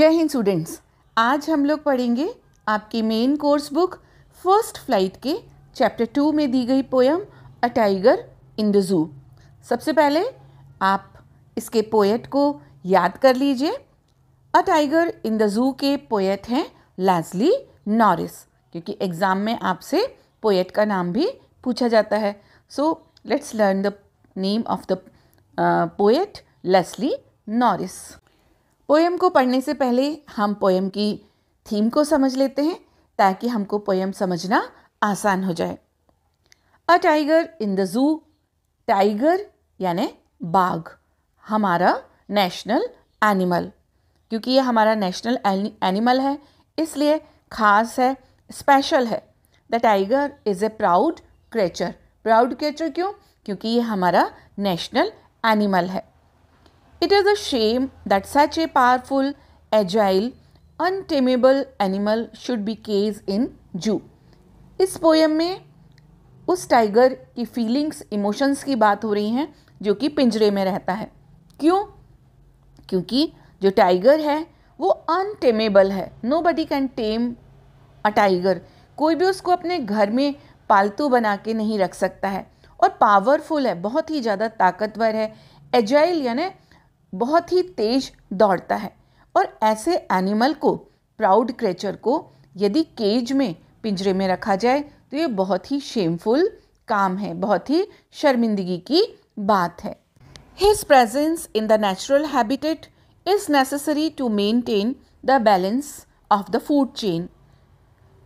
जय हिंद स्टूडेंट्स। आज हम लोग पढ़ेंगे आपकी main course book first flight के चैप्टर 2 में दी गई poem a tiger in the जू। सबसे पहले आप इसके पोएट को याद कर लीजिए। अ टाइगर इन द जू के पोएट हैं लेस्ली नॉरिस, क्योंकि एग्ज़ाम में आपसे पोएट का नाम भी पूछा जाता है। So let's learn the name of the poet Leslie Norris. Poem को पढ़ने से पहले हम पोएम की थीम को समझ लेते हैं ताकि हमको पोएम समझना आसान हो जाए। अ tiger in the zoo, tiger यानी बाघ हमारा नेशनल एनिमल। क्योंकि ये हमारा नेशनल एनिमल है इसलिए खास है, स्पेशल है। The tiger is a proud creature. Proud creature क्यों? क्योंकि ये हमारा नेशनल एनिमल है। It is a shame that such a powerful, agile, untamable animal should be caged in zoo. इस पोएम में उस टाइगर की फीलिंग्स, इमोशंस की बात हो रही हैं जो कि पिंजरे में रहता है। क्यों? क्योंकि जो टाइगर है वो अनटेमेबल है। Nobody can tame a tiger. कोई भी उसको अपने घर में पालतू बना के नहीं रख सकता है। और पावरफुल है, बहुत ही ज़्यादा ताकतवर है। एजाइल यानी बहुत ही तेज दौड़ता है। और ऐसे एनिमल को, प्राउड क्रिएचर को यदि केज में, पिंजरे में रखा जाए तो ये बहुत ही शेमफुल काम है, बहुत ही शर्मिंदगी की बात है। His presence in the natural habitat is necessary to maintain the balance of the food chain.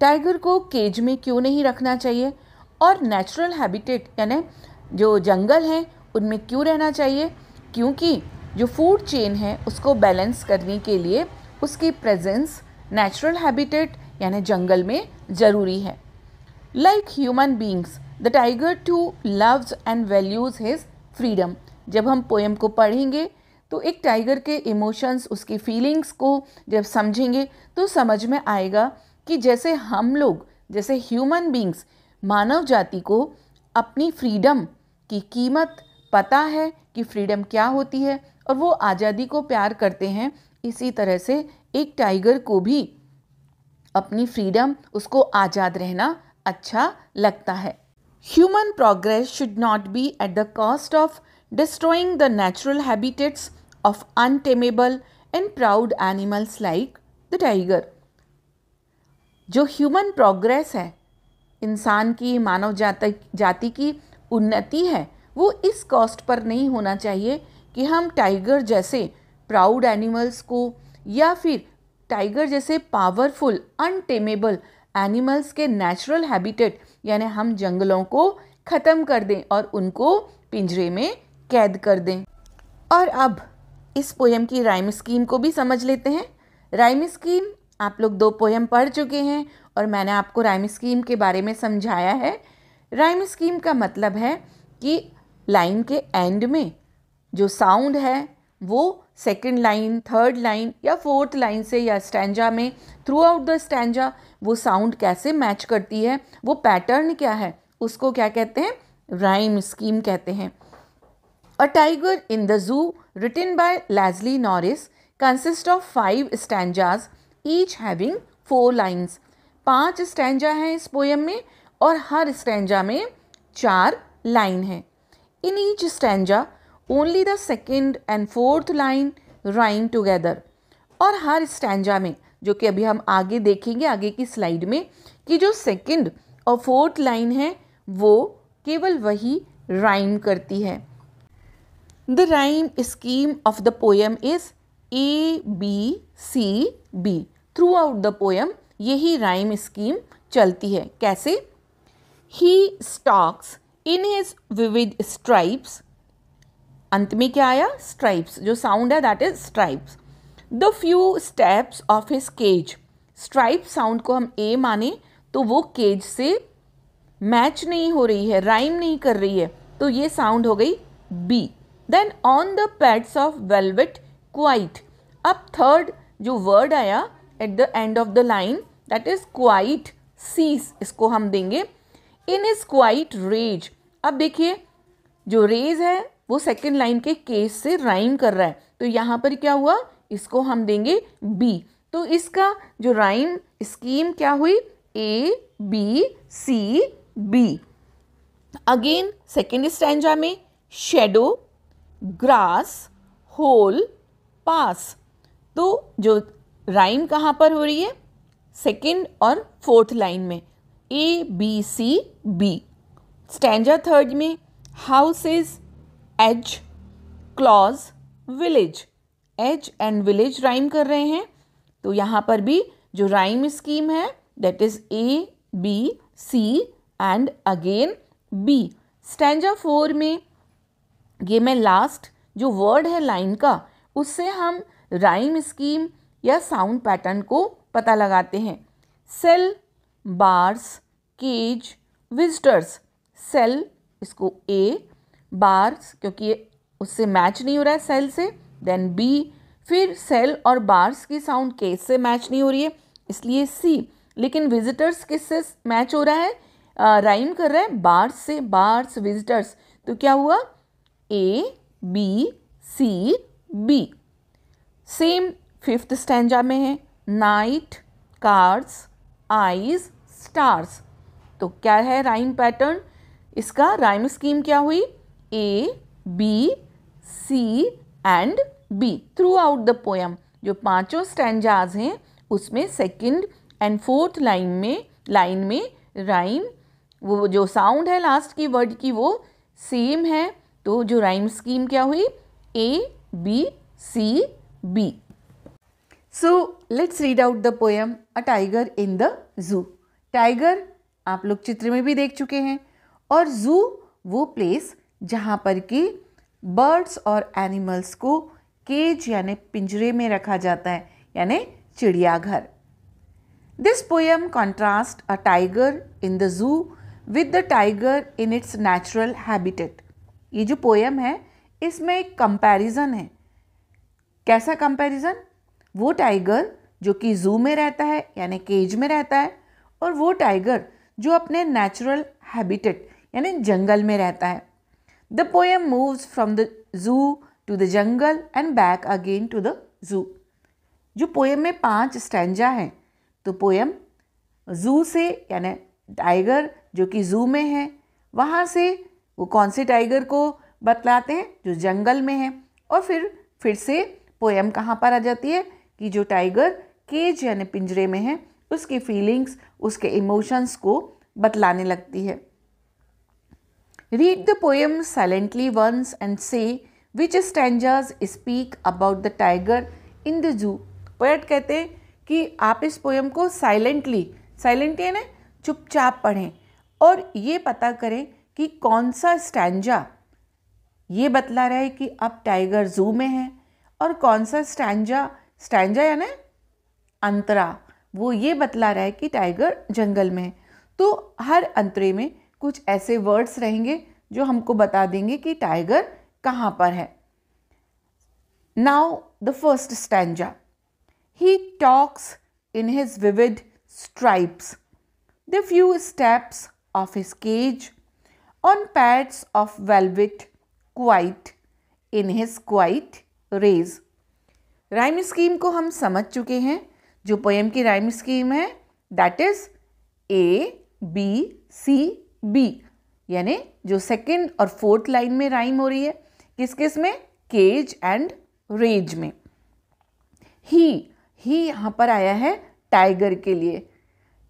Tiger को केज में क्यों नहीं रखना चाहिए और नेचुरल हैबिटेट यानी जो जंगल हैं उनमें क्यों रहना चाहिए? क्योंकि जो फूड चेन है उसको बैलेंस करने के लिए उसकी प्रेजेंस नेचुरल हैबिटेट यानी जंगल में ज़रूरी है। Like human beings the tiger too loves and values his freedom. जब हम पोएम को पढ़ेंगे तो एक टाइगर के इमोशंस, उसकी फीलिंग्स को जब समझेंगे तो समझ में आएगा कि जैसे हम लोग, जैसे ह्यूमन बींग्स, मानव जाति को अपनी फ्रीडम की कीमत पता है कि फ्रीडम क्या होती है और वो आज़ादी को प्यार करते हैं, इसी तरह से एक टाइगर को भी अपनी फ्रीडम, उसको आज़ाद रहना अच्छा लगता है। Human progress should not be at the cost of destroying the natural habitats of untameable and proud animals like the tiger. जो ह्यूमन प्रोग्रेस है, इंसान की, मानव जाति की उन्नति है, वो इस कॉस्ट पर नहीं होना चाहिए कि हम टाइगर जैसे प्राउड एनिमल्स को या फिर टाइगर जैसे पावरफुल अनटेमेबल एनिमल्स के नेचुरल हैबिटेट यानी हम जंगलों को ख़त्म कर दें और उनको पिंजरे में कैद कर दें। और अब इस पोएम की राइम स्कीम को भी समझ लेते हैं। राइम स्कीम, आप लोग 2 पोएम पढ़ चुके हैं और मैंने आपको राइम स्कीम के बारे में समझाया है। राइम स्कीम का मतलब है कि लाइन के एंड में जो साउंड है वो सेकंड लाइन, थर्ड लाइन या फोर्थ लाइन से या स्टैंजा में थ्रू आउट द स्टैंजा वो साउंड कैसे मैच करती है, वो पैटर्न क्या है, उसको क्या कहते हैं? राइम स्कीम कहते हैं। A tiger in the zoo written by Leslie Norris consist of 5 stanzas each having 4 lines. 5 stanza हैं इस पोएम में और हर स्टैंजा में 4 लाइन हैं। In each stanza, only the second and fourth line rhyme together. और हर stanza में, जो कि अभी हम आगे देखेंगे आगे की स्लाइड में, कि जो सेकंड और फोर्थ लाइन है वो केवल वही राइम करती है। The rhyme scheme of the poem is ABCB। Through out the poem यही राइम स्कीम चलती है। कैसे? He stalks in his vivid stripes। अंत में क्या आया? स्ट्राइप्स। जो साउंड है that is stripes. The few steps of his cage. Stripe sound को हम ए माने तो वो केज से मैच नहीं हो रही है, राइम नहीं कर रही है, तो ये साउंड हो गई B. Then on the pads of velvet quiet. अब थर्ड जो वर्ड आया at the end of the line that is quiet, C's, इसको हम देंगे इन इज क्वाइट रेज। अब देखिए जो रेज है वो सेकेंड लाइन के केस से राइम कर रहा है, तो यहाँ पर क्या हुआ? इसको हम देंगे बी। तो इसका जो राइम स्कीम क्या हुई, A B C B. Again second stanza में शेडो, ग्रास, होल, पास। तो जो राइम कहाँ पर हो रही है, सेकेंड और फोर्थ लाइन में, A B C B. Stanza third में houses, edge, claws, village. Edge and village rhyme कर रहे हैं, तो यहाँ पर भी जो राइम स्कीम है that is A B C and again B. Stanza 4 में ये मैं लास्ट जो वर्ड है लाइन का, उससे हम राइम स्कीम या साउंड पैटर्न को पता लगाते हैं। Cell, bars, cage, visitors. Cell इसको ए, बार्स क्योंकि ये उससे मैच नहीं हो रहा है सेल से, देन बी, फिर सेल और बार्स की साउंड केज से मैच नहीं हो रही है इसलिए सी। लेकिन विजिटर्स किससे मैच हो रहा है, राइम कर रहा है बार्स से, बार्स विजिटर्स, तो क्या हुआ A B C B. Same fifth stanza में है नाइट, कार्स, आईज, स्टार्स। तो क्या है राइम पैटर्न, इसका राइम स्कीम क्या हुई, A B C and B throughout the poem. जो पांचों स्टैंजाज हैं उसमें सेकंड एंड फोर्थ लाइन में राइम, वो जो साउंड है लास्ट की वर्ड की वो सेम है। तो जो राइम स्कीम क्या हुई, A B C B. So let's read out the poem a tiger in the zoo. Tiger आप लोग चित्र में भी देख चुके हैं, और जू वो प्लेस जहाँ पर कि बर्ड्स और एनिमल्स को केज यानी पिंजरे में रखा जाता है, यानी चिड़ियाघर। This poem contrast a tiger in the जू with the tiger in its natural habitat. ये जो पोएम है इसमें एक कंपैरिजन है। कैसा कंपैरिजन, वो टाइगर जो कि जू में रहता है यानी केज में रहता है, और वो टाइगर जो अपने नेचुरल हैबिटेट यानी जंगल में रहता है। The poem moves from the zoo to the jungle and back again to the zoo. जो पोएम में 5 स्टैंजा हैं, तो पोएम जू से यानी टाइगर जो कि जू में है वहाँ से वो कौन से टाइगर को बतलाते हैं, जो जंगल में है, और फिर से पोएम कहाँ पर आ जाती है कि जो टाइगर केज यानी पिंजरे में है उसकी फीलिंग्स, उसके इमोशंस को बतलाने लगती है। Read the poem silently once and say which stanzas speak about the tiger in the zoo. Poet कहते हैं कि आप इस पोएम को साइलेंटली यानी चुपचाप पढ़ें और ये पता करें कि कौन सा स्टैंजा ये बतला रहा है कि अब टाइगर जू में है, और कौन सा स्टैंजा यानी अंतरा वो ये बतला रहा है कि टाइगर जंगल में है। तो हर अंतरे में कुछ ऐसे वर्ड्स रहेंगे जो हमको बता देंगे कि टाइगर कहाँ पर है। Now the first stanza, he talks in his vivid stripes the few steps of his cage on pads of velvet quiet in his quiet rage. Rhyme scheme को हम समझ चुके हैं। जो पोएम की राइम स्कीम है that is A B C B, यानी जो सेकंड और फोर्थ लाइन में राइम हो रही है किस किस में, केज एंड रेज में। ही यहाँ पर आया है टाइगर के लिए।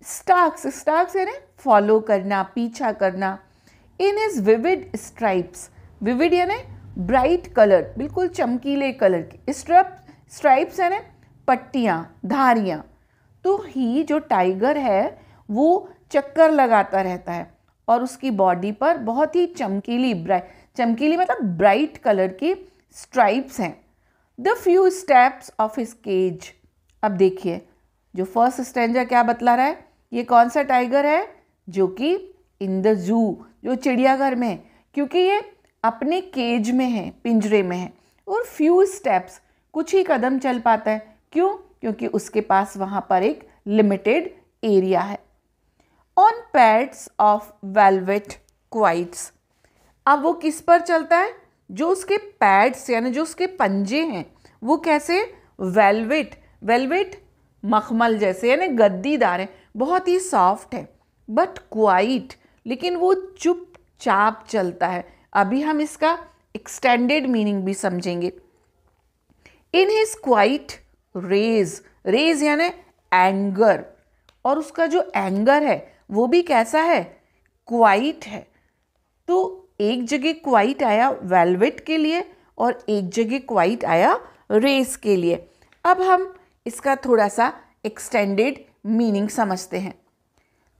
स्टार्क्स यानी फॉलो करना, पीछा करना। इन हिज विविड स्ट्राइप्स, विविड यानी ब्राइट कलर, बिल्कुल चमकीले कलर की। स्ट्राइप्स यानी पट्टियाँ, धारियाँ। तो ही जो टाइगर है वो चक्कर लगाता रहता है और उसकी बॉडी पर बहुत ही चमकीली मतलब ब्राइट कलर की स्ट्राइप्स हैं। The few steps of his cage. अब देखिए जो फर्स्ट स्टैंजा क्या बतला रहा है, ये कौन सा टाइगर है जो कि इन द जू, जो चिड़ियाघर में है, क्योंकि ये अपने केज में है, पिंजरे में है। और फ्यू स्टेप्स, कुछ ही कदम चल पाता है। क्यों? क्योंकि उसके पास वहाँ पर एक लिमिटेड एरिया है। On pads of velvet quiets. अब वो किस पर चलता है? जो उसके पैड्स यानी जो उसके पंजे हैं वो कैसे, वेलवेट, वेलवेट मखमल जैसे यानी गद्दीदार है, बहुत ही सॉफ्ट है। बट क्वाइट, लेकिन वो चुपचाप चलता है। अभी हम इसका एक्सटेंडेड मीनिंग भी समझेंगे। In his quiet rage, rage यानी एंगर, और उसका जो एंगर है वो भी कैसा है, क्वाइट है। तो एक जगह क्वाइट आया वेलवेट के लिए और एक जगह क्वाइट आया रेस के लिए। अब हम इसका थोड़ा सा एक्सटेंडेड मीनिंग समझते हैं।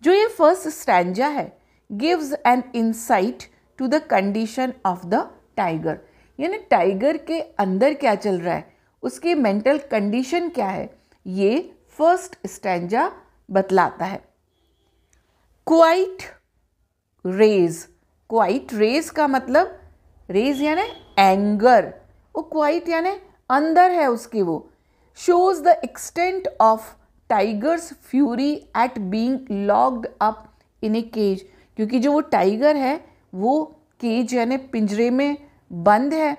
जो ये फर्स्ट स्टैंजा है, gives an insight to the condition of the tiger, यानी टाइगर के अंदर क्या चल रहा है, उसकी मेंटल कंडीशन क्या है, ये फर्स्ट स्टैंजा बतलाता है। क्वाइट रेज, क्वाइट रेज का मतलब, रेज यानी एंगर, वो क्वाइट यानी अंदर है उसके, वो shows the extent of tiger's fury at being locked up in a cage, क्योंकि जो वो टाइगर है वो केज यानी पिंजरे में बंद है,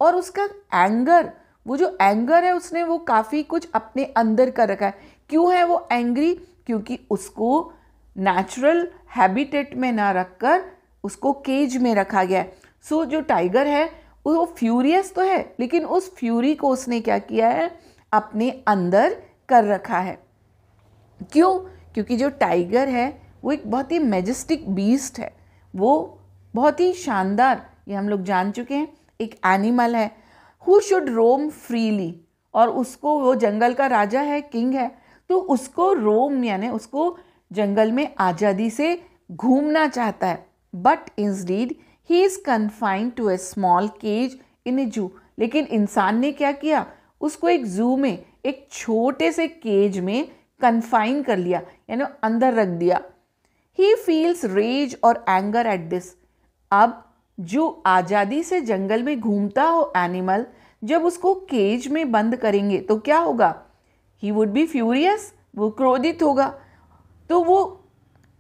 और उसका एंगर, वो जो एंगर है उसने वो काफ़ी कुछ अपने अंदर कर रखा है। क्यों है वो एंग्री, क्योंकि उसको नेचुरल हैबिटेट में ना रखकर उसको केज में रखा गया है। सो जो टाइगर है वो फ्यूरियस तो है, लेकिन उस फ्यूरी को उसने क्या किया है, अपने अंदर कर रखा है। क्यों, क्योंकि जो टाइगर है वो एक बहुत ही मैजेस्टिक बीस्ट है, वो बहुत ही शानदार, ये हम लोग जान चुके हैं, एक एनिमल है। हु शुड रोम फ्रीली, और उसको, वो जंगल का राजा है, किंग है, तो उसको रोम यानी उसको जंगल में आज़ादी से घूमना चाहता है। But instead he is confined to a small cage in a zoo, लेकिन इंसान ने क्या किया, उसको एक जू में, एक छोटे से केज में कन्फाइन कर लिया, यानी अंदर रख दिया। ही फील्स रेज और एंगर एट दिस, अब जो आज़ादी से जंगल में घूमता हो एनिमल, जब उसको केज में बंद करेंगे तो क्या होगा, ही वुड बी फ्यूरियस, वो क्रोधित होगा, तो वो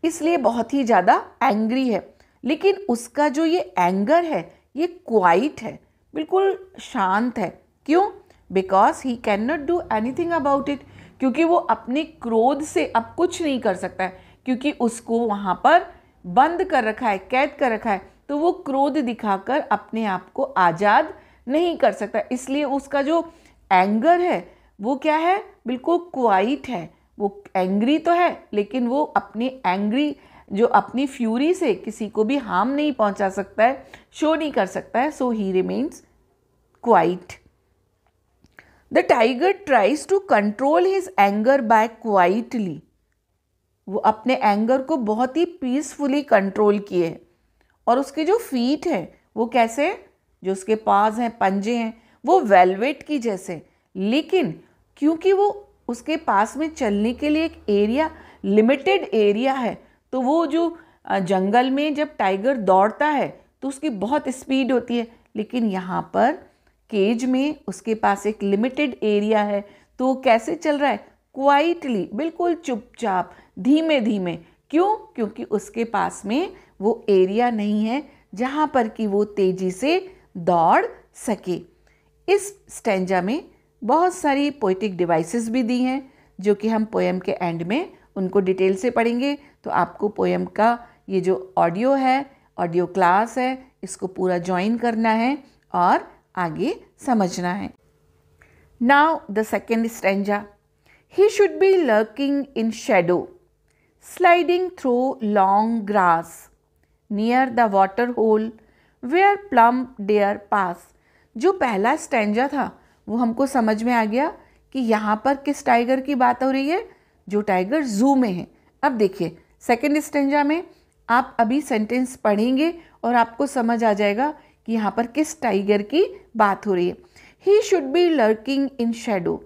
इसलिए बहुत ही ज़्यादा एंग्री है। लेकिन उसका जो ये एंगर है ये क्वाइट है, बिल्कुल शांत है। क्यों, because he can not do anything about it, क्योंकि वो अपने क्रोध से अब कुछ नहीं कर सकता है, क्योंकि उसको वहाँ पर बंद कर रखा है, कैद कर रखा है, तो वो क्रोध दिखाकर अपने आप को आज़ाद नहीं कर सकता। इसलिए उसका जो एंगर है वो क्या है, बिल्कुल क्वाइट है। वो एंग्री तो है, लेकिन वो अपनी एंग्री, जो अपनी फ्यूरी से किसी को भी हार्म नहीं पहुंचा सकता है, शो नहीं कर सकता है। So he remains quiet. The tiger tries to control his anger by quietly, वो अपने एंगर को बहुत ही पीसफुली कंट्रोल किए। और उसके जो फीट हैं वो कैसे, जो उसके पास हैं, पंजे हैं, वो वेलवेट की जैसे, लेकिन क्योंकि वो उसके पास में चलने के लिए एक एरिया, लिमिटेड एरिया है, तो वो जो जंगल में जब टाइगर दौड़ता है तो उसकी बहुत स्पीड होती है, लेकिन यहाँ पर केज में उसके पास एक लिमिटेड एरिया है, तो वो कैसे चल रहा है, क्वाइटली, बिल्कुल चुपचाप, धीमे धीमे। क्यों, क्योंकि उसके पास में वो एरिया नहीं है जहाँ पर कि वो तेजी से दौड़ सके। इस स्टैंजा में बहुत सारी पोएटिक डिवाइसेस भी दी हैं, जो कि हम पोएम के एंड में उनको डिटेल से पढ़ेंगे। तो आपको पोएम का ये जो ऑडियो है, ऑडियो क्लास है, इसको पूरा ज्वाइन करना है और आगे समझना है। Now the second stanza, he should be lurking in shadow, sliding through long grass, near the water hole where plump deer pass. जो पहला स्टैंजा था वो हमको समझ में आ गया कि यहाँ पर किस टाइगर की बात हो रही है, जो टाइगर जू में है। अब देखिए सेकेंड स्टैंजा में आप अभी सेंटेंस पढ़ेंगे और आपको समझ आ जाएगा कि यहाँ पर किस टाइगर की बात हो रही है। ही should be lurking in shadow,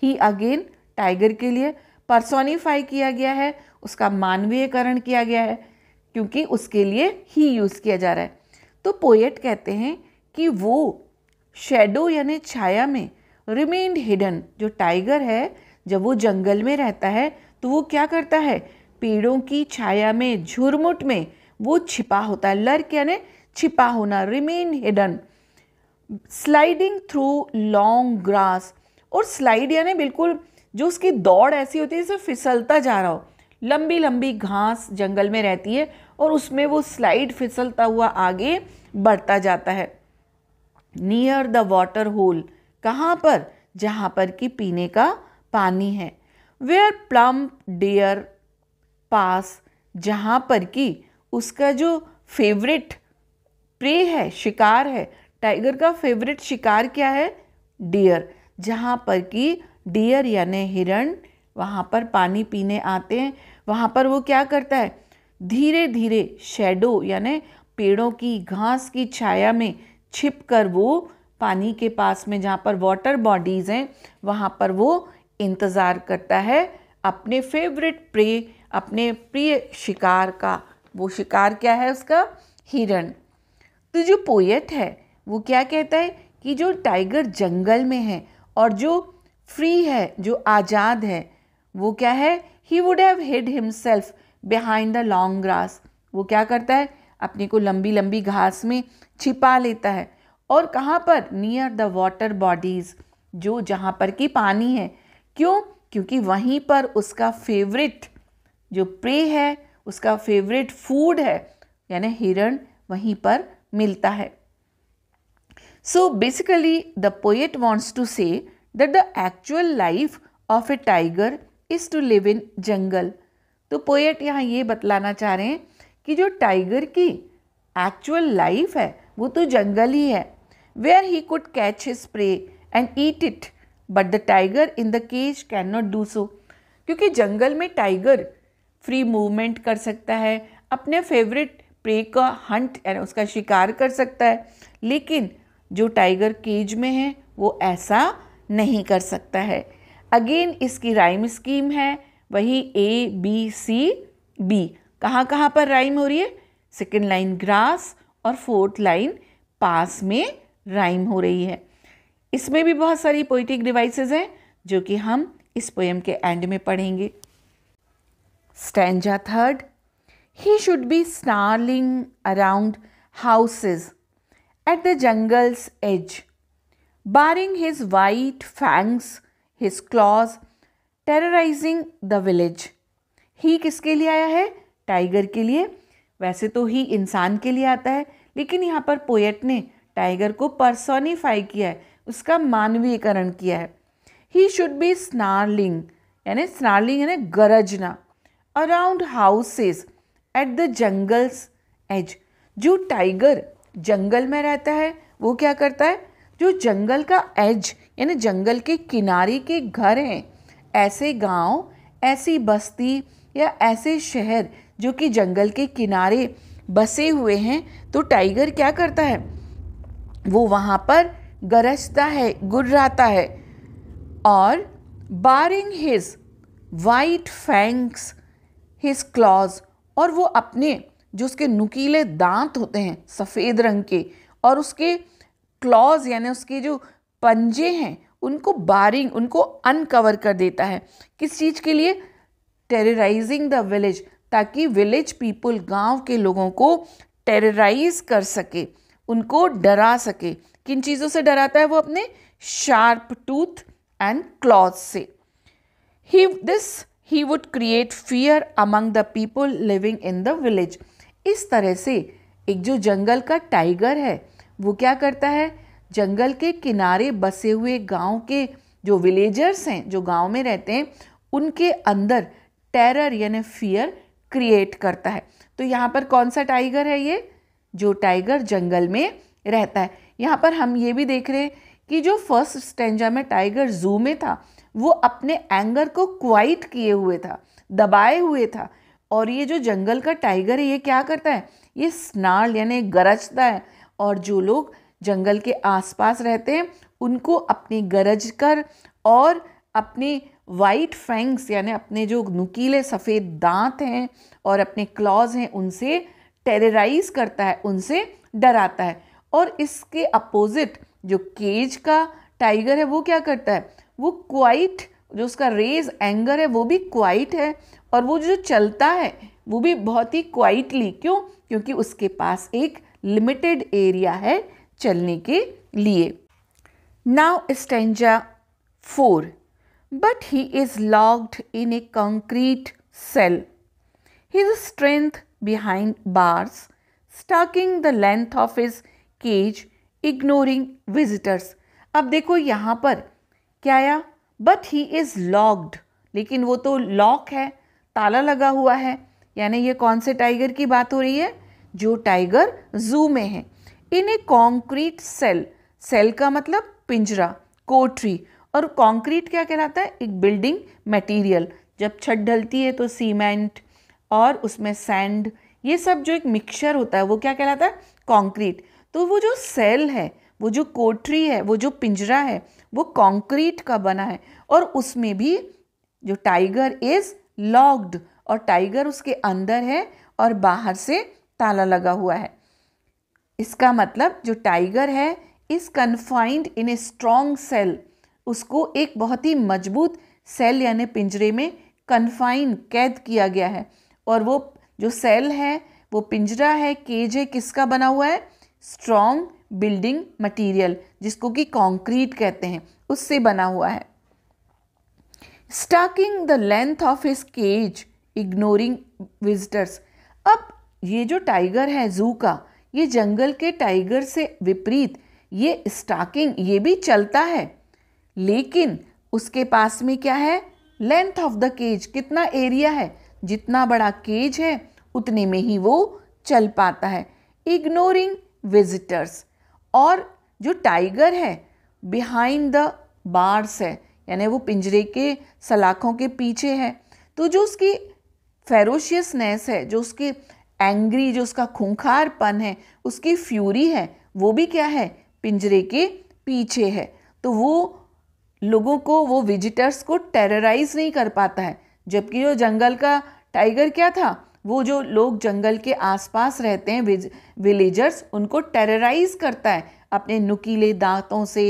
he again tiger के लिए पर्सोनिफाई किया गया है, उसका मानवीयकरण किया गया है, क्योंकि उसके लिए ही यूज़ किया जा रहा है। तो पोएट कहते हैं कि वो शैडो यानी छाया में, रिमेन्ड हिडन, जो टाइगर है जब वो जंगल में रहता है तो वो क्या करता है, पेड़ों की छाया में, झुरमुट में वो छिपा होता है। लर्क यानी छिपा होना, remain hidden. Sliding through long grass, और स्लाइड यानी बिल्कुल जो उसकी दौड़ ऐसी होती है जैसे फिसलता जा रहा हो। लंबी लंबी घास जंगल में रहती है और उसमें वो स्लाइड फिसलता हुआ आगे बढ़ता जाता है। नियर द वाटर होल, कहाँ पर? जहाँ पर कि पीने का पानी है। वेयर प्लम्प डियर पास, जहाँ पर कि उसका जो फेवरेट प्रे है, शिकार है, टाइगर का फेवरेट शिकार क्या है? डियर। जहाँ पर कि डियर यानी हिरण वहाँ पर पानी पीने आते हैं, वहाँ पर वो क्या करता है? धीरे धीरे शैडो यानी पेड़ों की घास की छाया में छिपकर वो पानी के पास में जहाँ पर वाटर बॉडीज़ हैं वहाँ पर वो इंतज़ार करता है अपने फेवरेट प्रे, अपने प्रिय शिकार का। वो शिकार क्या है उसका? हिरण। तो जो पोएट है वो क्या कहता है कि जो टाइगर जंगल में है और जो फ्री है, जो आज़ाद है, वो क्या है? He would have hid himself behind the long grass. वो क्या करता है? अपने को लंबी लंबी घास में छिपा लेता है। और कहाँ पर? नियर द वाटर बॉडीज़, जो जहाँ पर कि पानी है। क्यों? क्योंकि वहीं पर उसका फेवरेट जो प्रे है, उसका फेवरेट फूड है, यानी हिरण वहीं पर मिलता है। So basically the poet wants to say that the actual life of a tiger is to live in jungle. तो पोएट यहाँ ये बतलाना चाह रहे हैं कि जो टाइगर की एक्चुअल लाइफ है वो तो जंगल ही है। Where he could catch his prey and eat it, but the tiger in the cage can not do so. क्योंकि जंगल में टाइगर फ्री मूवमेंट कर सकता है, अपने फेवरेट प्रे का हंट यानी उसका शिकार कर सकता है, लेकिन जो टाइगर केज में है वो ऐसा नहीं कर सकता है। अगेन इसकी राइम स्कीम है वही ABCB। कहाँ कहाँ पर राइम हो रही है? सेकेंड लाइन ग्रास और फोर्थ लाइन पास में राइम हो रही है। इसमें भी बहुत सारी पोइटिक डिवाइसेस हैं जो कि हम इस पोएम के एंड में पढ़ेंगे। Stanza third. He should be snarling around houses at the jungle's edge, baring his white fangs, his claws, terrorizing the village. ही किसके लिए आया है? टाइगर के लिए। वैसे तो ही इंसान के लिए आता है, लेकिन यहाँ पर पोएट ने टाइगर को पर्सोनिफाई किया है, उसका मानवीयकरण किया है। ही शुड बी स्नार्लिंग यानी गरजना, around houses at the jungle's edge. जो टाइगर जंगल में रहता है वो क्या करता है? जो जंगल का एज यानी जंगल के किनारे के घर हैं, ऐसे गांव, ऐसी बस्ती या ऐसे शहर जो कि जंगल के किनारे बसे हुए हैं, तो टाइगर क्या करता है? वो वहाँ पर गरजता है, गुर्राता है। और baring his white fangs, his claws, और वो अपने जो उसके नुकीले दांत होते हैं सफ़ेद रंग के, और उसके क्लॉज यानी उसके जो पंजे हैं उनको बारिंग, उनको अनकवर कर देता है। किस चीज़ के लिए? टेरराइजिंग द विलेज, ताकि विलेज पीपल, गांव के लोगों को टेरराइज कर सके, उनको डरा सके। किन चीज़ों से डराता है वो? अपने शार्प टूथ एंड क्लॉज से। He would create fear among the people living in the village. इस तरह से एक जो जंगल का टाइगर है वो क्या करता है? जंगल के किनारे बसे हुए गांव के जो विलेजर्स हैं, जो गांव में रहते हैं, उनके अंदर टेरर यानी फियर क्रिएट करता है। तो यहाँ पर कौन सा टाइगर है ये? जो टाइगर जंगल में रहता है। यहाँ पर हम ये भी देख रहे हैं कि जो फर्स्ट स्टेंजा में टाइगर जू में था वो अपने एंगर को क्वाइट किए हुए था, दबाए हुए था, और ये जो जंगल का टाइगर है ये क्या करता है? ये स्नार्ल यानी गरजता है, और जो लोग जंगल के आसपास रहते हैं उनको अपनी गरज कर और अपने वाइट फैंग्स यानी अपने जो नुकीले सफ़ेद दांत हैं और अपने क्लॉज हैं उनसे टेरराइज करता है, उनसे डराता है। और इसके अपोजिट जो केज का टाइगर है वो क्या करता है? वो क्वाइट, जो उसका रेज एंगर है वो भी क्वाइट है, और वो जो चलता है वो भी बहुत ही क्वाइटली। क्यों? क्योंकि उसके पास एक लिमिटेड एरिया है चलने के लिए। Now stanza 4. But he is locked in a concrete cell. His strength behind bars, stacking the length of his cage, ignoring visitors. अब देखो यहाँ पर क्या आया? But he is locked. लेकिन वो तो लॉक है, ताला लगा हुआ है। यानी ये कौन से टाइगर की बात हो रही है? जो टाइगर जू में है। इन ए कॉन्क्रीट सेल, सेल का मतलब पिंजरा, कोठरी। और कॉन्क्रीट क्या कहलाता है? एक बिल्डिंग मटेरियल। जब छत ढलती है तो सीमेंट और उसमें सैंड, ये सब जो एक मिक्सचर होता है वो क्या कहलाता है? कॉन्क्रीट। तो वो जो सेल है, वो जो कोठरी है, वो जो पिंजरा है, वो कॉन्क्रीट का बना है। और उसमें भी जो टाइगर इज लॉक्ड, और टाइगर उसके अंदर है और बाहर से ताला लगा हुआ है। इसका मतलब जो टाइगर है is confined in a strong cell, उसको एक बहुत ही मजबूत सेल यानी पिंजरे में कन्फाइन, कैद किया गया है। और वो जो सेल है, वो पिंजरा है, केज है, किसका बना हुआ है? स्ट्रॉन्ग बिल्डिंग मटेरियल, जिसको कि कंक्रीट कहते हैं, उससे बना हुआ है। Stalking the length of his cage, ignoring visitors. अब ये जो टाइगर है जू का, ये जंगल के टाइगर से विपरीत ये स्टैकिंग, ये भी चलता है, लेकिन उसके पास में क्या है? लेंथ ऑफ द केज, कितना एरिया है, जितना बड़ा केज है उतने में ही वो चल पाता है। इग्नोरिंग विजिटर्स, और जो टाइगर है बिहाइंड द बार्स है, यानी वो पिंजरे के सलाखों के पीछे है। तो जो उसकी फेरोशियसनेस है, जो उसकी एंग्री, जो उसका खूंखारपन है, उसकी फ्यूरी है, वो भी क्या है? पिंजरे के पीछे है। तो वो लोगों को, वो विजिटर्स को टेरराइज नहीं कर पाता है। जबकि जो जंगल का टाइगर क्या था? वो जो लोग जंगल के आसपास रहते हैं, विलेजर्स, उनको टेरराइज करता है अपने नुकीले दांतों से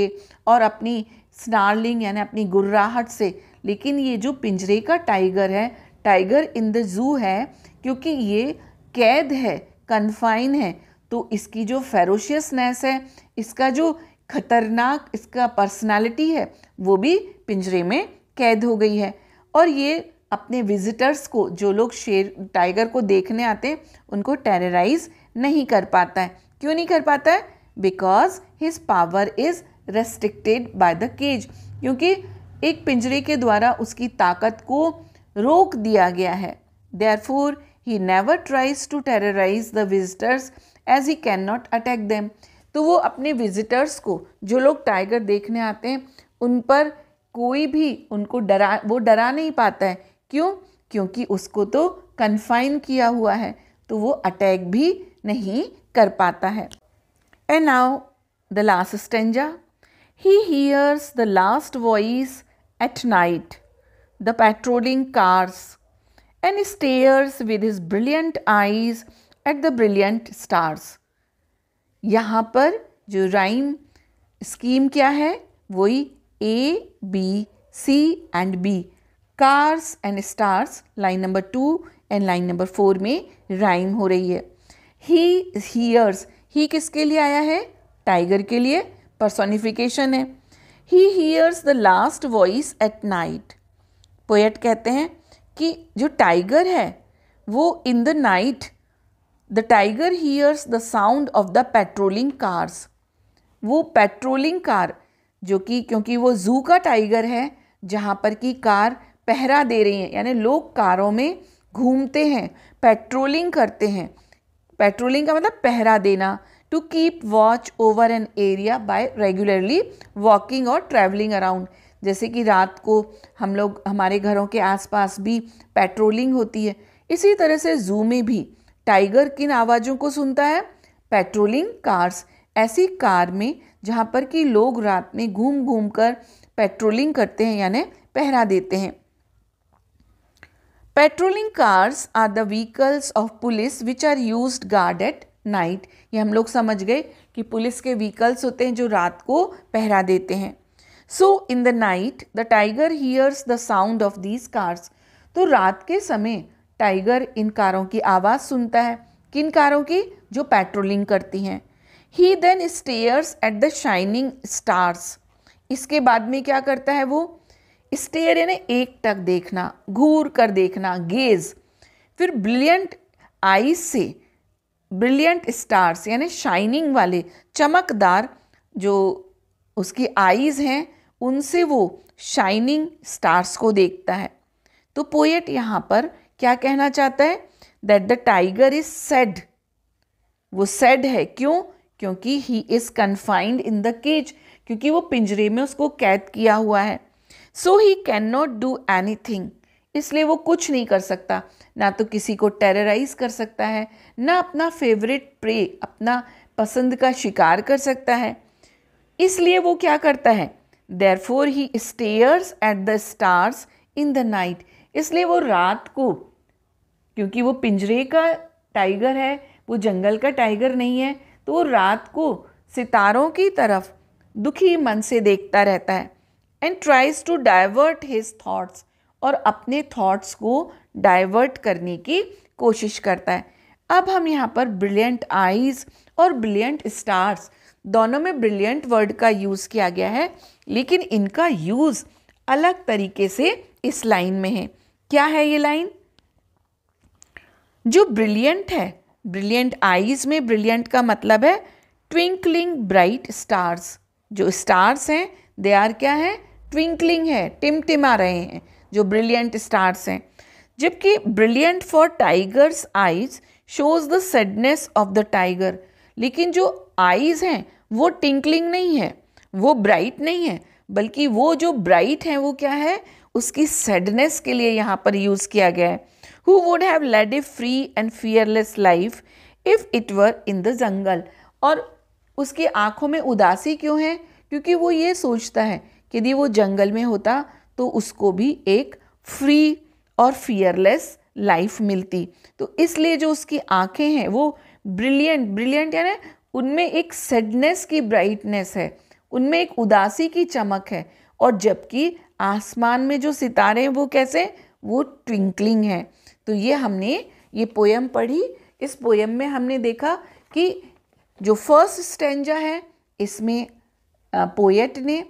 और अपनी स्नार्लिंग यानी अपनी गुर्राहट से। लेकिन ये जो पिंजरे का टाइगर है, टाइगर इन द जू है, क्योंकि ये कैद है, कन्फाइन है, तो इसकी जो फेरोशियसनेस है, इसका जो खतरनाक इसका पर्सनालिटी है, वो भी पिंजरे में कैद हो गई है। और ये अपने विजिटर्स को, जो लोग शेर टाइगर को देखने आते हैं, उनको टेरराइज नहीं कर पाता है। क्यों नहीं कर पाता है? Because his power is restricted by the cage, क्योंकि एक पिंजरे के द्वारा उसकी ताकत को रोक दिया गया है। Therefore he never tries to terrorise the visitors as he can not attack them. तो वो अपने विजिटर्स को, जो लोग टाइगर देखने आते हैं, उन पर कोई भी उनको डरा नहीं पाता है। क्यों? क्योंकि उसको तो कन्फाइन किया हुआ है, तो वो अटैक भी नहीं कर पाता है। And now the last stanza. He hears the last voice at night, the patrolling cars, and stairs with his brilliant eyes at the brilliant stars. यहाँ पर जो राइम स्कीम क्या है? वही A, B, C and B, cars and stars, line number 2 and line number 4 में rhyme हो रही है। ही हियर्स, ही किसके लिए आया है? टाइगर के लिए, पर्सोनिफिकेशन है। He hears the last voice at night. Poet कहते हैं कि जो टाइगर है वो in the night, the tiger hears the sound of the patrolling cars. वो पेट्रोलिंग कार, जो कि क्योंकि वो जू का टाइगर है जहाँ पर कि कार पहरा दे रही हैं, यानी लोग कारों में घूमते हैं, पेट्रोलिंग करते हैं। पेट्रोलिंग का मतलब पहरा देना, to keep watch over an area by regularly walking और ट्रैवलिंग अराउंड। जैसे कि रात को हम लोग, हमारे घरों के आसपास भी पेट्रोलिंग होती है, इसी तरह से जू में भी टाइगर किन आवाज़ों को सुनता है? पेट्रोलिंग कार्स, ऐसी कार में जहाँ पर कि लोग रात में घूम घूम कर पेट्रोलिंग करते हैं यानी पहरा देते हैं। Patrolling cars are the vehicles of police which are used guard at night. ये हम लोग समझ गए कि पुलिस के व्हीकल्स होते हैं जो रात को पहरा देते हैं। So in the night the tiger hears the sound of these cars. तो रात के समय टाइगर इन कारों की आवाज़ सुनता है। किन कारों की? जो पेट्रोलिंग करती हैं। He then stares at the shining stars, इसके बाद में क्या करता है वो, स्टेयर यानी एक टक देखना, घूर कर देखना, गेज। फिर ब्रिलियंट आईज से ब्रिलियंट स्टार्स यानी शाइनिंग वाले, चमकदार जो उसकी आईज हैं उनसे वो शाइनिंग स्टार्स को देखता है। तो पोएट यहाँ पर क्या कहना चाहता है, that the tiger is sad. वो सैड है, क्यों? क्योंकि he is confined in the cage, क्योंकि वो पिंजरे में उसको कैद किया हुआ है। So he can not do anything, इसलिए वो कुछ नहीं कर सकता, ना तो किसी को टेरराइज कर सकता है, ना अपना फेवरेट प्रे, अपना पसंद का शिकार कर सकता है। इसलिए वो क्या करता है, therefore he stairs at the stars in the night, इसलिए वो रात को, क्योंकि वो पिंजरे का टाइगर है, वो जंगल का टाइगर नहीं है, तो वो रात को सितारों की तरफ दुखी मन से देखता रहता है। And tries to divert his thoughts, और अपने थॉट्स को डाइवर्ट करने की कोशिश करता है। अब हम यहाँ पर ब्रिलियंट आईज और ब्रिलियंट स्टार्स दोनों में ब्रिलियंट वर्ड का यूज़ किया गया है, लेकिन इनका यूज़ अलग तरीके से इस लाइन में है। क्या है ये लाइन? जो ब्रिलियंट है, ब्रिलियंट आईज में ब्रिलियंट का मतलब है ट्विंकलिंग ब्राइट स्टार्स। जो स्टार्स हैं दे आर क्या है, ट्विंकलिंग है, टिमटिमा रहे हैं, जो ब्रिलियंट स्टार्स हैं। जबकि brilliant for tigers eyes shows the sadness of the tiger, लेकिन जो आईज हैं वो टिंकलिंग नहीं है, वो ब्राइट नहीं है, बल्कि वो जो ब्राइट है वो क्या है, उसकी सैडनेस के लिए यहाँ पर यूज़ किया गया है। Who would have led a free and fearless life if it were in the jungle? और उसकी आंखों में उदासी क्यों है? क्योंकि वो ये सोचता है कि यदि वो जंगल में होता तो उसको भी एक फ्री और फियरलेस लाइफ मिलती। तो इसलिए जो उसकी आंखें हैं वो ब्रिलियंट यानी उनमें एक सैडनेस की ब्राइटनेस है, उनमें एक उदासी की चमक है, और जबकि आसमान में जो सितारे हैं वो कैसे, वो ट्विंकलिंग है। तो ये हमने ये पोयम पढ़ी। इस पोयम में हमने देखा कि जो फर्स्ट स्टेंजा है इसमें पोएट ने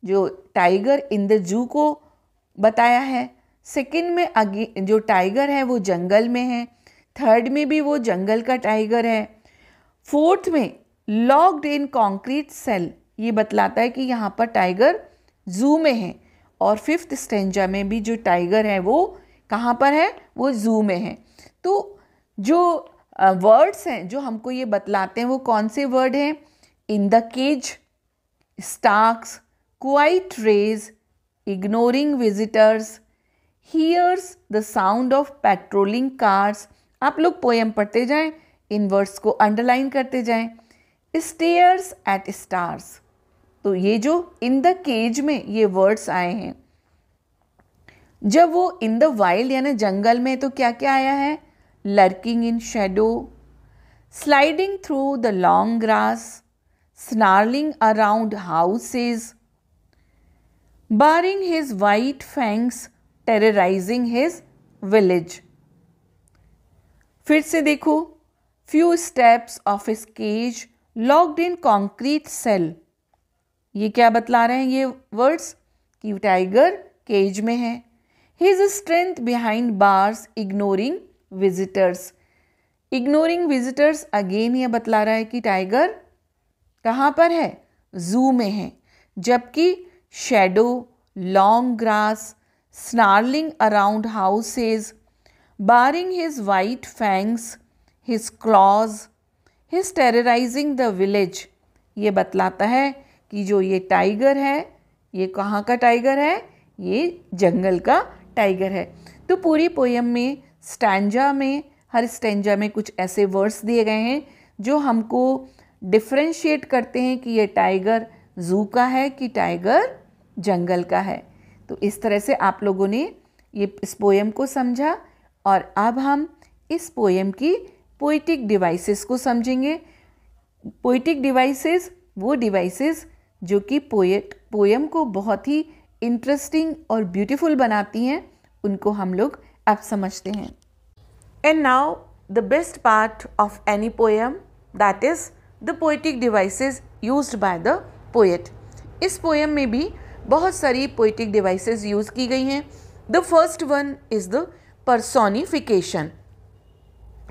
जो टाइगर इन द जू को बताया है, सेकंड में आगे जो टाइगर है वो जंगल में है, थर्ड में भी वो जंगल का टाइगर है, फोर्थ में लॉक्ड इन कॉन्क्रीट सेल, ये बतलाता है कि यहाँ पर टाइगर जू में है, और फिफ्थ स्टेंजा में भी जो टाइगर है वो कहाँ पर है, वो जू में है। तो जो वर्ड्स हैं जो हमको ये बतलाते हैं वो कौन से वर्ड हैं, in the cage, stalks, quiet rage, ignoring visitors, hears the sound of patrolling cars. आप लोग पोएम पढ़ते जाएं, इन वर्ड्स को अंडरलाइन करते जाएं। स्टेयर्स एट स्टार्स, तो ये जो इन द केज में ये वर्ड्स आए हैं। जब वो इन द वाइल्ड यानी जंगल में, तो क्या क्या आया है, lurking in shadow, sliding through the long grass, snarling around houses, baring his white fangs, terrorising his village. फिर से देखो, few steps of his cage, locked in concrete cell. ये क्या बतला रहे हैं ये वर्ड्स, कि टाइगर केज में है। His strength behind bars, ignoring visitors. Ignoring visitors again ये बतला रहा है कि टाइगर कहाँ पर है, जू में है। जबकि shadow, long grass, snarling around houses, baring his white fangs, his claws, his terrorising the village, ये बतलाता है कि जो ये टाइगर है ये कहाँ का टाइगर है, ये जंगल का टाइगर है। तो पूरी पोयम में स्टैंजा में, हर स्टैंजा में कुछ ऐसे वर्ड्स दिए गए हैं जो हमको डिफ्रेंशिएट करते हैं कि ये टाइगर जू का है कि टाइगर जंगल का है। तो इस तरह से आप लोगों ने ये इस पोयम को समझा, और अब हम इस पोयम की पोइटिक डिवाइसेस को समझेंगे। पोइटिक डिवाइसेस वो डिवाइसेस जो कि पोयम को बहुत ही इंटरेस्टिंग और ब्यूटीफुल बनाती हैं, उनको हम लोग अब समझते हैं। And now the best part of any poem, that is the poetic devices used by the poet. इस पोएम में भी बहुत सारी पोइटिक डिवाइसेस यूज़ की गई हैं। The first one is the personification.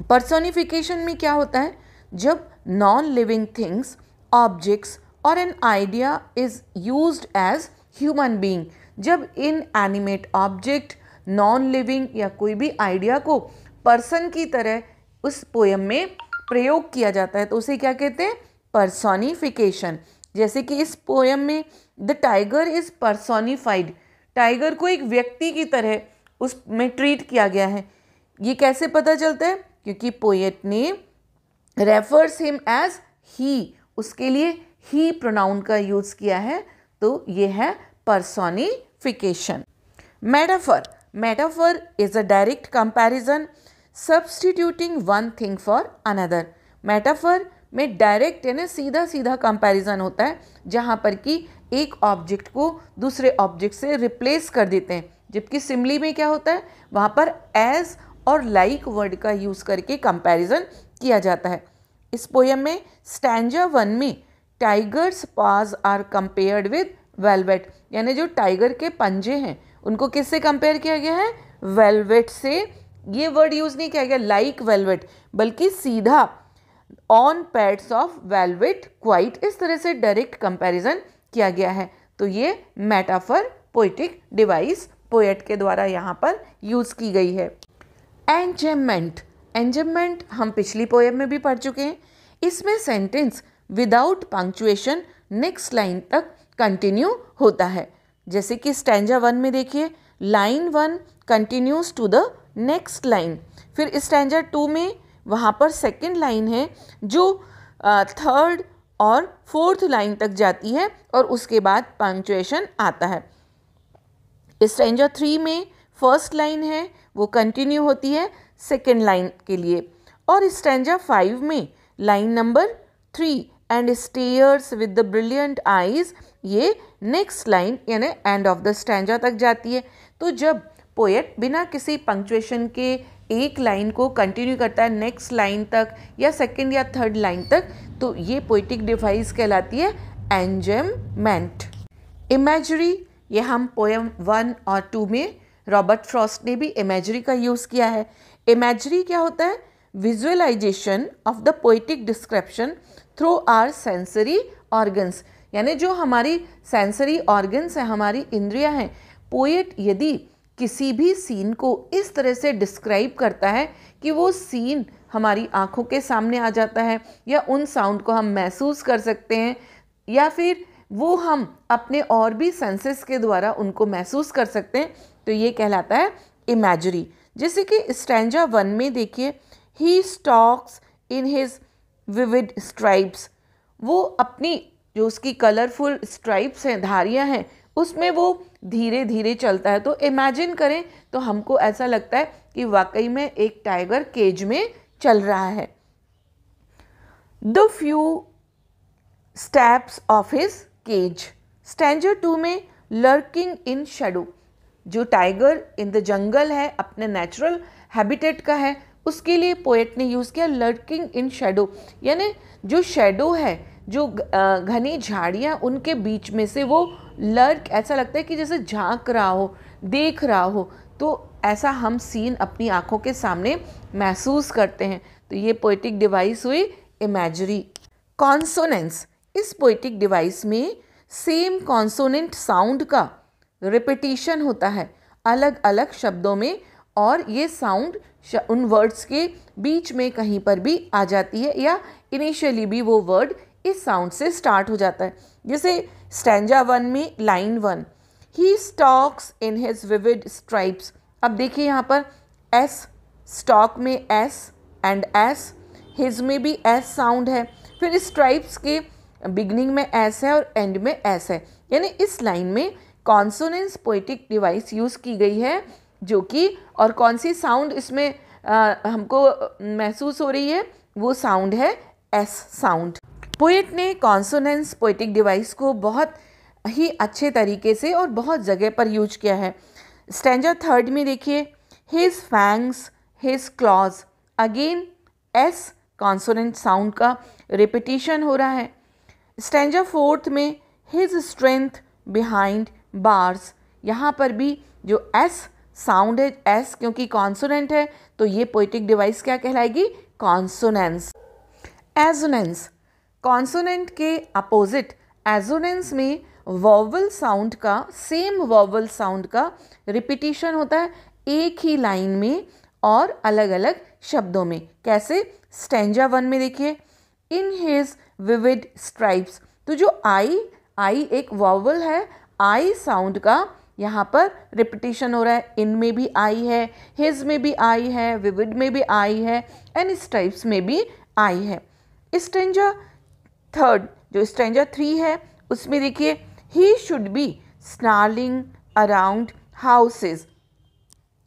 Personification में क्या होता है, जब नॉन लिविंग थिंग्स, ऑब्जेक्ट्स और an idea is used as human being, जब inanimate object, non living या कोई भी आइडिया को पर्सन की तरह उस पोएम में प्रयोग किया जाता है तो उसे क्या कहते हैं, पर्सोनिफिकेशन। जैसे कि इस पोएम में the tiger is personified, tiger को एक व्यक्ति की तरह उसमें ट्रीट किया गया है। ये कैसे पता चलता है, क्योंकि पोएट ने रेफर्स हिम एज ही, उसके लिए ही प्रोनाउन का यूज किया है, तो ये है personification. Metaphor, metaphor is a direct comparison substituting one thing for another. Metaphor में डायरेक्ट यानी सीधा सीधा कंपैरिजन होता है, जहाँ पर कि एक ऑब्जेक्ट को दूसरे ऑब्जेक्ट से रिप्लेस कर देते हैं, जबकि सिमिली में क्या होता है, वहाँ पर एज और लाइक वर्ड का यूज़ करके कंपैरिजन किया जाता है। इस पोएम में स्टैंजा 1 में टाइगर्स पाज आर कंपेयर्ड विद वेलवेट, यानी जो टाइगर के पंजे हैं उनको किससे कंपेयर किया गया है, वेलवेट से। ये वर्ड यूज़ नहीं किया गया लाइक वेलवेट, बल्कि सीधा on pads of velvet quite, इस तरह से डायरेक्ट कंपैरिजन किया गया है। तो ये मेटाफर पोएटिक डिवाइस पोएट के द्वारा यहाँ पर यूज़ की गई है। एंजेममेंट, एंजेममेंट हम पिछली पोएम में भी पढ़ चुके हैं। इसमें sentence without punctuation next line तक कंटिन्यू होता है। जैसे कि स्टैंजा 1 में देखिए, line 1 continues to the next line, फिर स्टैंजा 2 में वहाँ पर सेकेंड लाइन है जो थर्ड और फोर्थ लाइन तक जाती है और उसके बाद पंक्चुएशन आता है। स्टैंजा 3 में फर्स्ट लाइन है वो कंटिन्यू होती है सेकेंड लाइन के लिए, और स्टैंजा 5 में line number 3 and stairs with the brilliant eyes, ये नेक्स्ट लाइन यानी एंड ऑफ द स्टैंजा तक जाती है। तो जब पोएट बिना किसी पंक्चुएशन के एक लाइन को कंटिन्यू करता है नेक्स्ट लाइन तक या सेकेंड या थर्ड लाइन तक, तो ये पोएटिक डिवाइस कहलाती है एंजेममेंट। इमेजरी, ये हम पोएम 1 और 2 में रॉबर्ट फ्रॉस्ट ने भी इमेजरी का यूज़ किया है। इमेजरी क्या होता है, visualisation of the poetic description through our sensory organs, यानी जो हमारी सेंसरी ऑर्गन्स हैं, हमारी इंद्रियां हैं, पोएट यदि किसी भी सीन को इस तरह से डिस्क्राइब करता है कि वो सीन हमारी आंखों के सामने आ जाता है, या उन साउंड को हम महसूस कर सकते हैं, या फिर वो हम अपने और भी सेंसेस के द्वारा उनको महसूस कर सकते हैं, तो ये कहलाता है इमेजरी। जैसे कि स्टैंजा 1 में देखिए, he stalks in his vivid stripes, वो अपनी जो उसकी कलरफुल स्ट्राइप्स हैं, धारियां हैं, उसमें वो धीरे धीरे चलता है। तो इमेजिन करें तो हमको ऐसा लगता है कि वाकई में एक टाइगर केज में चल रहा है। The few steps of his cage, stanza 2 में लर्किंग इन शेडो, जो टाइगर इन द जंगल है, अपने नेचुरल हैबिटेट का है, उसके लिए पोएट ने यूज़ किया लर्किंग इन शेडो, यानी जो शेडो है, जो घनी झाड़ियाँ, उनके बीच में से वो लर्क, ऐसा लगता है कि जैसे झांक रहा हो, देख रहा हो, तो ऐसा हम सीन अपनी आंखों के सामने महसूस करते हैं। तो ये पोएटिक डिवाइस हुई इमेजरी। कॉन्सोनेंस, इस पोएटिक डिवाइस में सेम कॉन्सोनेंट साउंड का रिपीटिशन होता है अलग अलग शब्दों में, और ये साउंड उन वर्ड्स के बीच में कहीं पर भी आ जाती है, या इनिशियली भी वो वर्ड इस साउंड से स्टार्ट हो जाता है। जैसे स्टैंजा 1 में line 1, he stalks in his vivid stripes, अब देखिए यहाँ पर एस, स्टॉक में एस एंड एस, हिज में भी एस साउंड है, फिर स्ट्राइप्स के बिगनिंग में एस है और एंड में एस है, यानी इस लाइन में कॉन्सोनेंस पोएटिक डिवाइस यूज़ की गई है, जो कि, और कौन सी साउंड इसमें हमको महसूस हो रही है, वो साउंड है एस साउंड। पोएट ने कॉन्सोनेंस पोएटिक डिवाइस को बहुत ही अच्छे तरीके से और बहुत जगह पर यूज किया है। स्टैंजा 3 में देखिए, his fangs his clause, again S consonant sound का रिपीटिशन हो रहा है। स्टैंजा 4 में हिज स्ट्रेंथ बिहाइंड बार्स। यहाँ पर भी जो एस साउंड है, एस क्योंकि कॉन्सोनेंट है तो ये पोएटिक डिवाइस क्या कहलाएगी? कॉन्सोनेंस। एजोनेंस, कॉन्सोनेंट के अपोजिट एजोनेंस में वॉवल साउंड का, सेम वॉवल साउंड का रिपीटिशन होता है एक ही लाइन में और अलग अलग शब्दों में। कैसे? स्टैंजा 1 में देखिए, इन हिज विविड स्ट्राइप्स। तो जो आई एक वॉवल है, आई साउंड का यहाँ पर रिपीटिशन हो रहा है। इन में भी आई है, हिज में भी आई है, विविड में भी आई है एंड स्ट्राइप्स में भी आई है। स्टैंजा 3, जो स्टैंजा 3 है उसमें देखिए, ही should B snarling around houses.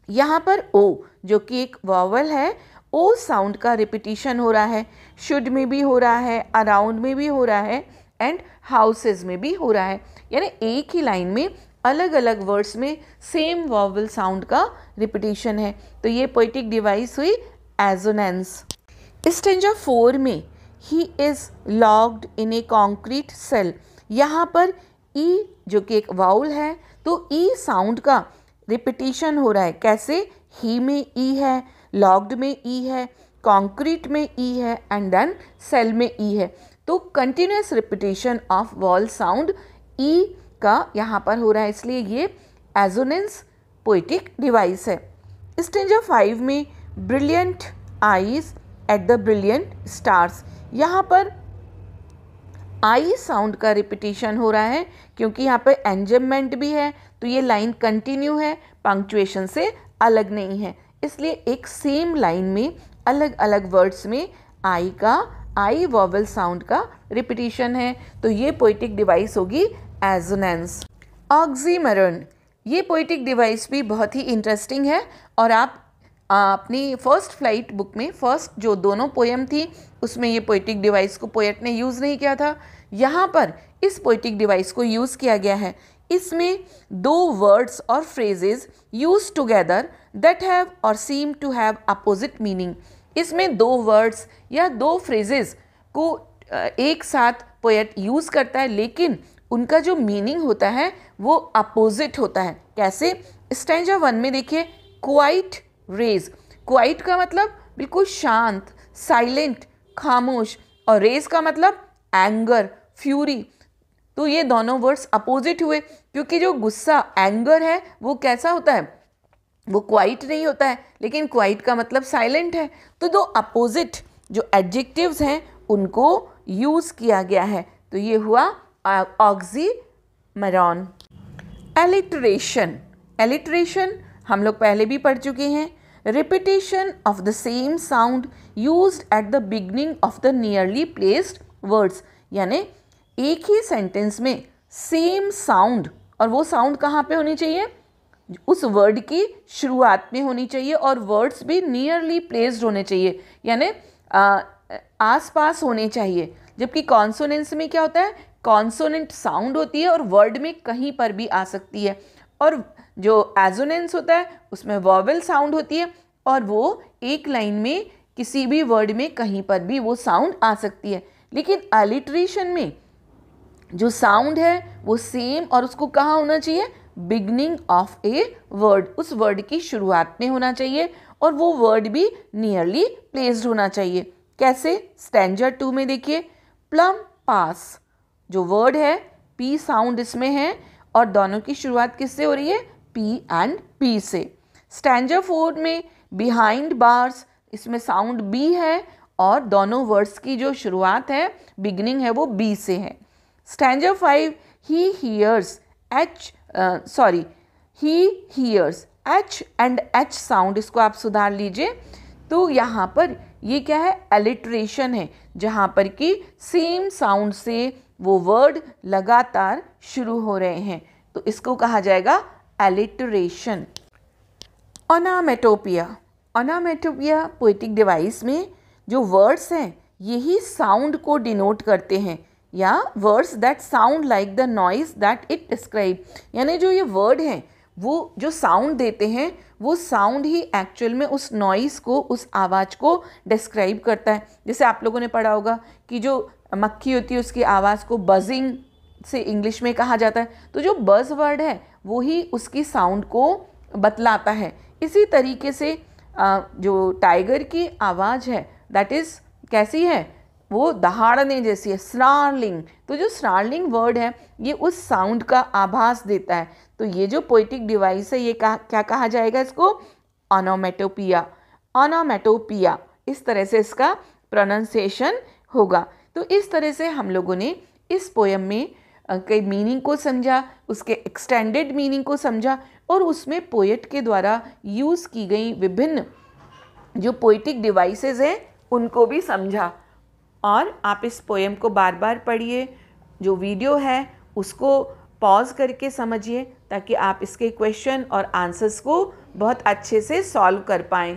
यहाँ पर ओ जो कि एक वॉवल है, ओ साउंड का रिपीटिशन हो रहा है। शुड में भी हो रहा है, अराउंड में भी हो रहा है एंड हाउसेस में भी हो रहा है। यानी एक ही लाइन में अलग अलग वर्ड्स में सेम वॉवल साउंड का रिपीटिशन है। तो ये पोएटिक डिवाइस हुई एजोनेंस। स्टैंजा 4 में, he is locked in a concrete cell. यहाँ पर ई जो कि एक वाउल है तो ई साउंड का रिपीटिशन हो रहा है। कैसे? ही में ई है, लॉक्ड में ई है, कॉन्क्रीट में ई है एंड देन सेल में ई है। तो continuous repetition of vowel sound E का यहाँ पर हो रहा है, इसलिए ये एजोनेंस पोएटिक डिवाइस है। स्टैंजा 5 में, brilliant eyes at the brilliant stars. यहाँ पर आई साउंड का रिपीटिशन हो रहा है क्योंकि यहाँ पे एंजमेंट भी है तो ये लाइन कंटिन्यू है, पंक्चुएशन से अलग नहीं है, इसलिए एक सेम लाइन में अलग अलग वर्ड्स में आई वॉवल साउंड का रिपीटिशन है। तो ये पोएटिक डिवाइस होगी एजोनेंस। ऑक्सीमोरन, ये पोएटिक डिवाइस भी बहुत ही इंटरेस्टिंग है और आप अपनी फर्स्ट फ्लाइट बुक में फर्स्ट जो दोनों पोएम थी उसमें ये पोएटिक डिवाइस को पोएट ने यूज़ नहीं किया था। यहाँ पर इस पोएटिक डिवाइस को यूज़ किया गया है। इसमें दो वर्ड्स और phrases use together that have और seem to have opposite meaning. इसमें दो वर्ड्स या दो फ्रेजेस को एक साथ पोएट यूज़ करता है लेकिन उनका जो मीनिंग होता है वो अपोजिट होता है। कैसे? स्टैंजा 1 में देखिए, क्वाइट रेज। क्वाइट का मतलब बिल्कुल शांत, साइलेंट, खामोश, और रेज का मतलब एंगर, फ्यूरी। तो ये दोनों वर्ड्स अपोजिट हुए क्योंकि जो गुस्सा, एंगर है वो कैसा होता है? वो क्वाइट नहीं होता है, लेकिन क्वाइट का मतलब साइलेंट है। तो दो अपोजिट जो एडजेक्टिव्स हैं उनको यूज़ किया गया है। तो ये हुआ ऑक्सीमोरन। एलिटरेशन, एलिटरेशन हम लोग पहले भी पढ़ चुके हैं। Repetition of the same sound used at the beginning of the nearly placed words. यानी एक ही सेंटेंस में सेम साउंड, और वो साउंड कहाँ पे होनी चाहिए? उस वर्ड की शुरुआत में होनी चाहिए और वर्ड्स भी नियरली प्लेस्ड होने चाहिए, यानी आसपास होने चाहिए। जबकि कॉन्सोनेंट्स में क्या होता है? कॉन्सोनेंट साउंड होती है और वर्ड में कहीं पर भी आ सकती है, और जो एजोनेंस होता है उसमें वॉवेल साउंड होती है और वो एक लाइन में किसी भी वर्ड में कहीं पर भी वो साउंड आ सकती है। लेकिन अलिटरेशन में जो साउंड है वो सेम, और उसको कहाँ होना चाहिए? बिगनिंग ऑफ ए वर्ड, उस वर्ड की शुरुआत में होना चाहिए और वो वर्ड भी नियरली प्लेस्ड होना चाहिए। कैसे? स्टैंजा 2 में देखिए, प्लम पास, जो वर्ड है पी साउंड इसमें है और दोनों की शुरुआत किससे हो रही है? पी एंड पी से। स्टैंजा 4 में बिहाइंड बार्स, इसमें साउंड बी है और दोनों वर्ड्स की जो शुरुआत है, बिगनिंग है, वो बी से है। Stanza 5, he hears H and H sound, इसको आप सुधार लीजिए। तो यहाँ पर ये क्या है? एलिट्रेशन है, जहाँ पर कि सेम साउंड से वो वर्ड लगातार शुरू हो रहे हैं, तो इसको कहा जाएगा एलिटरेशन। ओनामेटोपिया, ओनामेटोपिया पोएटिक डिवाइस में जो वर्ड्स हैं यही साउंड को डिनोट करते हैं, या words that sound like the noise that it describe. यानी जो ये वर्ड हैं वो जो साउंड देते हैं वो साउंड ही एक्चुअल में उस नॉइज़ को, उस आवाज़ को डिस्क्राइब करता है। जैसे आप लोगों ने पढ़ा होगा कि जो मक्खी होती है उसकी आवाज़ को बजिंग से इंग्लिश में कहा जाता है। तो जो बज़ वर्ड है वो ही उसकी साउंड को बतलाता है। इसी तरीके से जो टाइगर की आवाज़ है दैट इज़ कैसी है, वो दहाड़ने जैसी है, स्नार्लिंग। तो जो स्नार्लिंग वर्ड है ये उस साउंड का आभास देता है। तो ये जो पोइटिक डिवाइस है ये क्या कहा जाएगा इसको, ऑनोमेटोपिया। ऑनोमेटोपिया, इस तरह से इसका प्रोनाउंसिएशन होगा। तो इस तरह से हम लोगों ने इस पोयम में कई मीनिंग को समझा, उसके एक्सटेंडेड मीनिंग को समझा और उसमें पोएट के द्वारा यूज़ की गई विभिन्न जो पोइटिक डिवाइसेस हैं उनको भी समझा। और आप इस पोएम को बार बार पढ़िए, जो वीडियो है उसको पॉज करके समझिए ताकि आप इसके क्वेश्चन और आंसर्स को बहुत अच्छे से सॉल्व कर पाएँ।